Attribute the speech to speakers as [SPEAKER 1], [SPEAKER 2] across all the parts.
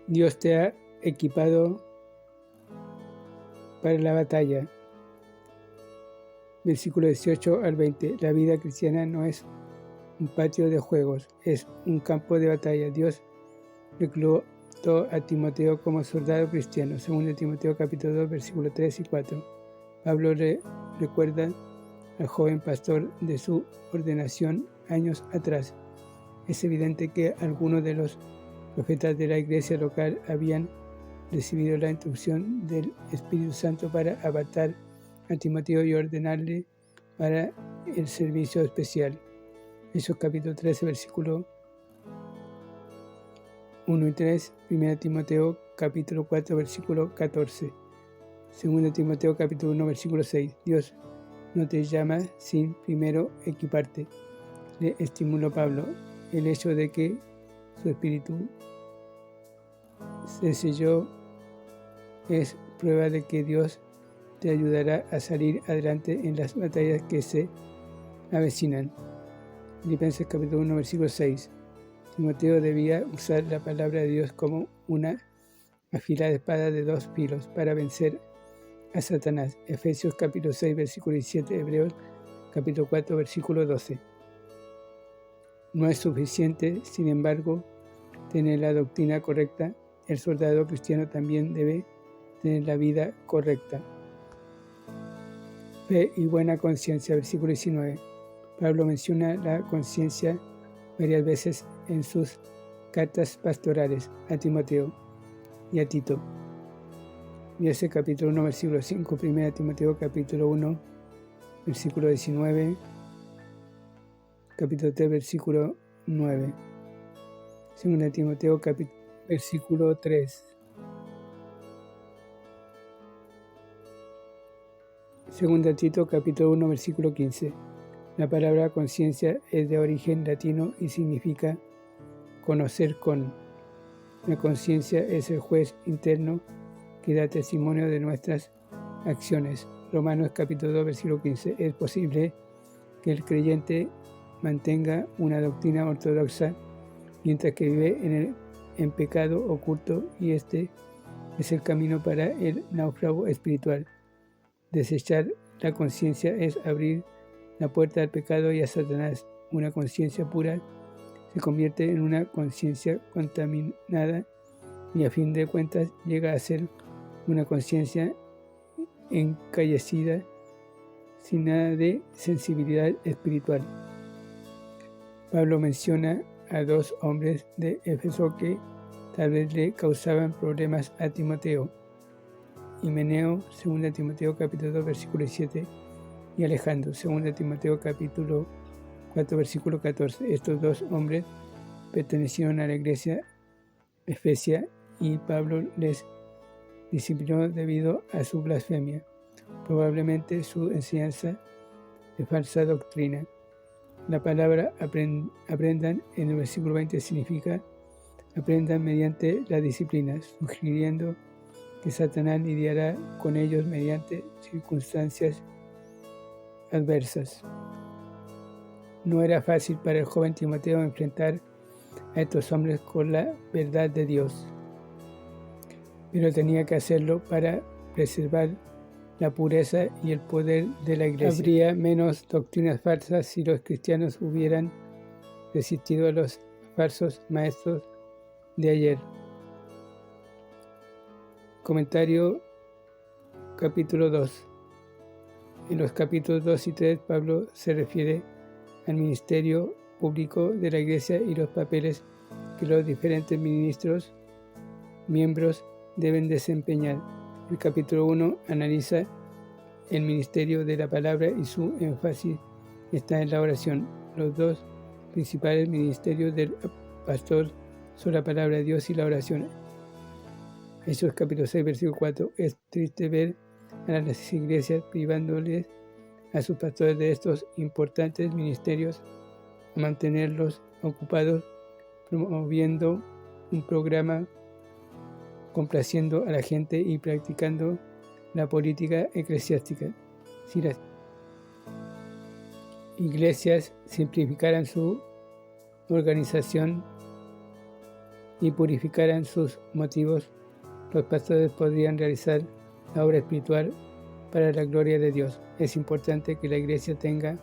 [SPEAKER 1] Dios te ha equipado para la batalla. Versículo 18 al 20. La vida cristiana no es un patio de juegos, es un campo de batalla. Dios reclutó a Timoteo como soldado cristiano. 2 Timoteo capítulo 2, versículo 3 y 4. Pablo recuerda al joven pastor de su ordenación años atrás. Es evidente que algunos de los profetas de la iglesia local habían recibido la instrucción del Espíritu Santo para apartar a Timoteo y ordenarle para el servicio especial. Hechos capítulo 13, versículo 1 y 3, 1 Timoteo capítulo 4, versículo 14, 2 Timoteo capítulo 1, versículo 6. Dios no te llama sin primero equiparte. Le estimuló Pablo. El hecho de que su espíritu se selló es prueba de que Dios te ayudará a salir adelante en las batallas que se avecinan. Filipenses capítulo 1, versículo 6. Timoteo debía usar la palabra de Dios como una afilada espada de dos filos para vencer a Satanás. Efesios capítulo 6, versículo 17. Hebreos capítulo 4, versículo 12. No es suficiente, sin embargo, tener la doctrina correcta. El soldado cristiano también debe tener la vida correcta. Fe y buena conciencia, versículo 19. Pablo menciona la conciencia varias veces en sus cartas pastorales a Timoteo y a Tito. Y ese capítulo 1, versículo 5, 1 Timoteo capítulo 1, versículo 19, capítulo 3, versículo 9, 2 Timoteo versículo 3. 2 Tito capítulo 1, versículo 15. La palabra conciencia es de origen latino y significa conocer con. La conciencia es el juez interno que da testimonio de nuestras acciones. Romanos capítulo 2, versículo 15. Es posible que el creyente mantenga una doctrina ortodoxa mientras que vive en pecado oculto, y este es el camino para el náufrago espiritual. Desechar la conciencia es abrir la puerta al pecado y a Satanás. Una conciencia pura se convierte en una conciencia contaminada y a fin de cuentas llega a ser una conciencia encallecida, sin nada de sensibilidad espiritual. Pablo menciona a dos hombres de Éfeso que tal vez le causaban problemas a Timoteo: Himeneo, 2 Timoteo capítulo 2, versículo 7, y Alejandro, 2 Timoteo capítulo 4, versículo 14. Estos dos hombres pertenecieron a la iglesia efesia y Pablo les disciplinó debido a su blasfemia, probablemente su enseñanza de falsa doctrina. La palabra aprendan en el versículo 20 significa aprendan mediante la disciplina, sugiriendo que Satanás lidiará con ellos mediante circunstancias adversas. No era fácil para el joven Timoteo enfrentar a estos hombres con la verdad de Dios, pero tenía que hacerlo para preservar la pureza y el poder de la iglesia. Habría menos doctrinas falsas si los cristianos hubieran resistido a los falsos maestros de ayer. Comentario capítulo 2. En los capítulos 2 y 3, Pablo se refiere al ministerio público de la iglesia y los papeles que los diferentes miembros deben desempeñar. El capítulo 1 analiza el ministerio de la palabra y su énfasis está en la oración. Los dos principales ministerios del pastor son la palabra de Dios y la oración. Hechos capítulo 6, versículo 4. Es triste ver a las iglesias privándoles a sus pastores de estos importantes ministerios, a mantenerlos ocupados promoviendo un programa, complaciendo a la gente y practicando la política eclesiástica. Si las iglesias simplificaran su organización y purificaran sus motivos, los pastores podrían realizar la obra espiritual para la gloria de Dios. Es importante que la Iglesia tenga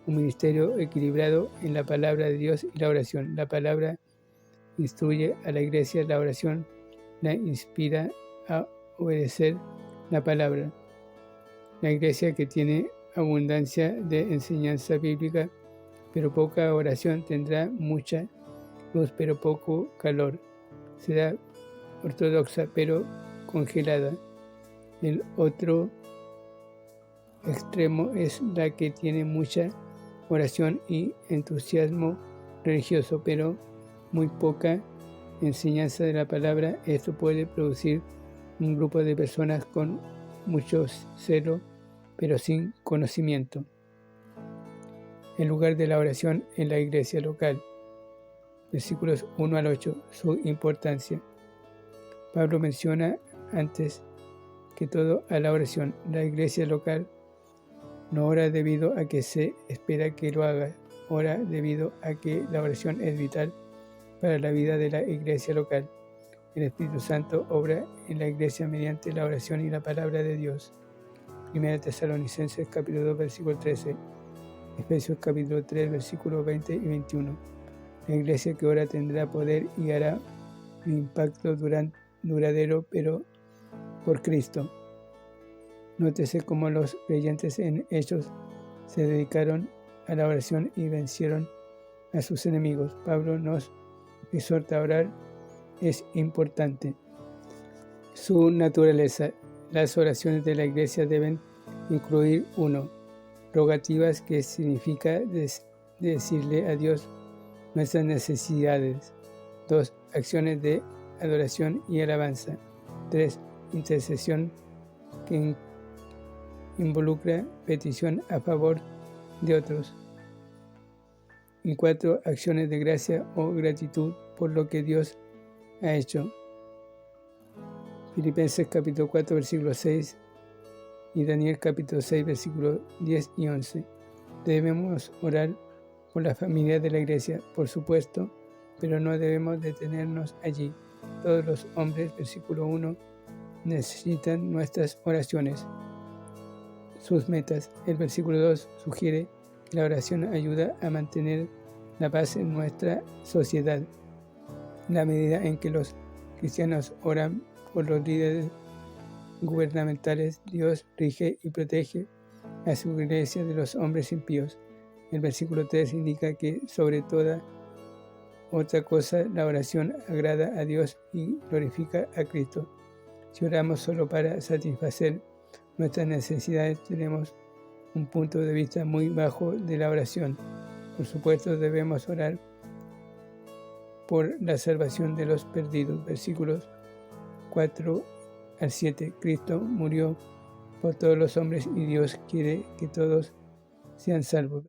[SPEAKER 1] un ministerio equilibrado en la palabra de Dios y la oración. La palabra instruye a la Iglesia, la oración la inspira a obedecer la palabra. La Iglesia que tiene abundancia de enseñanza bíblica, pero poca oración, tendrá mucha luz, pero poco calor. Será ortodoxa, pero congelada. El otro extremo es la que tiene mucha oración y entusiasmo religioso, pero muy poca enseñanza de la palabra. Esto puede producir un grupo de personas con mucho celo, pero sin conocimiento. El lugar de la oración en la iglesia local. Versículos 1 al 8. Su importancia. Pablo menciona antes que todo a la oración. La iglesia local no ora debido a que se espera que lo haga, ora debido a que la oración es vital para la vida de la iglesia local. El Espíritu Santo obra en la iglesia mediante la oración y la palabra de Dios. 1 Tesalonicenses capítulo 2 versículo 13, Efesios capítulo 3 versículos 20 y 21. La iglesia que ora tendrá poder y hará un impacto duradero, pero por Cristo. Nótese cómo los creyentes en Hechos se dedicaron a la oración y vencieron a sus enemigos. Pablo nos exhorta a orar, es importante. Su naturaleza. Las oraciones de la iglesia deben incluir 1. Rogativas, que significa decirle a Dios nuestras necesidades. 2. Acciones de adoración y alabanza. 3. Intercesión, que involucra petición a favor de otros. Y 4. Acciones de gracia o gratitud por lo que Dios ha hecho. Filipenses capítulo 4 versículo 6 y Daniel capítulo 6 versículos 10 y 11. Debemos orar por la familia de la iglesia, por supuesto, pero no debemos detenernos allí. Todos los hombres, versículo 1, necesitan nuestras oraciones. Sus metas. El versículo 2 sugiere que la oración ayuda a mantener la paz en nuestra sociedad. En la medida en que los cristianos oran por los líderes gubernamentales, Dios rige y protege a su iglesia de los hombres impíos. El versículo 3 indica que sobre toda otra cosa la oración agrada a Dios y glorifica a Cristo. Si oramos solo para satisfacer nuestras necesidades, tenemos un punto de vista muy bajo de la oración. Por supuesto, debemos orar por la salvación de los perdidos. Versículos 4 al 7. Cristo murió por todos los hombres y Dios quiere que todos sean salvos.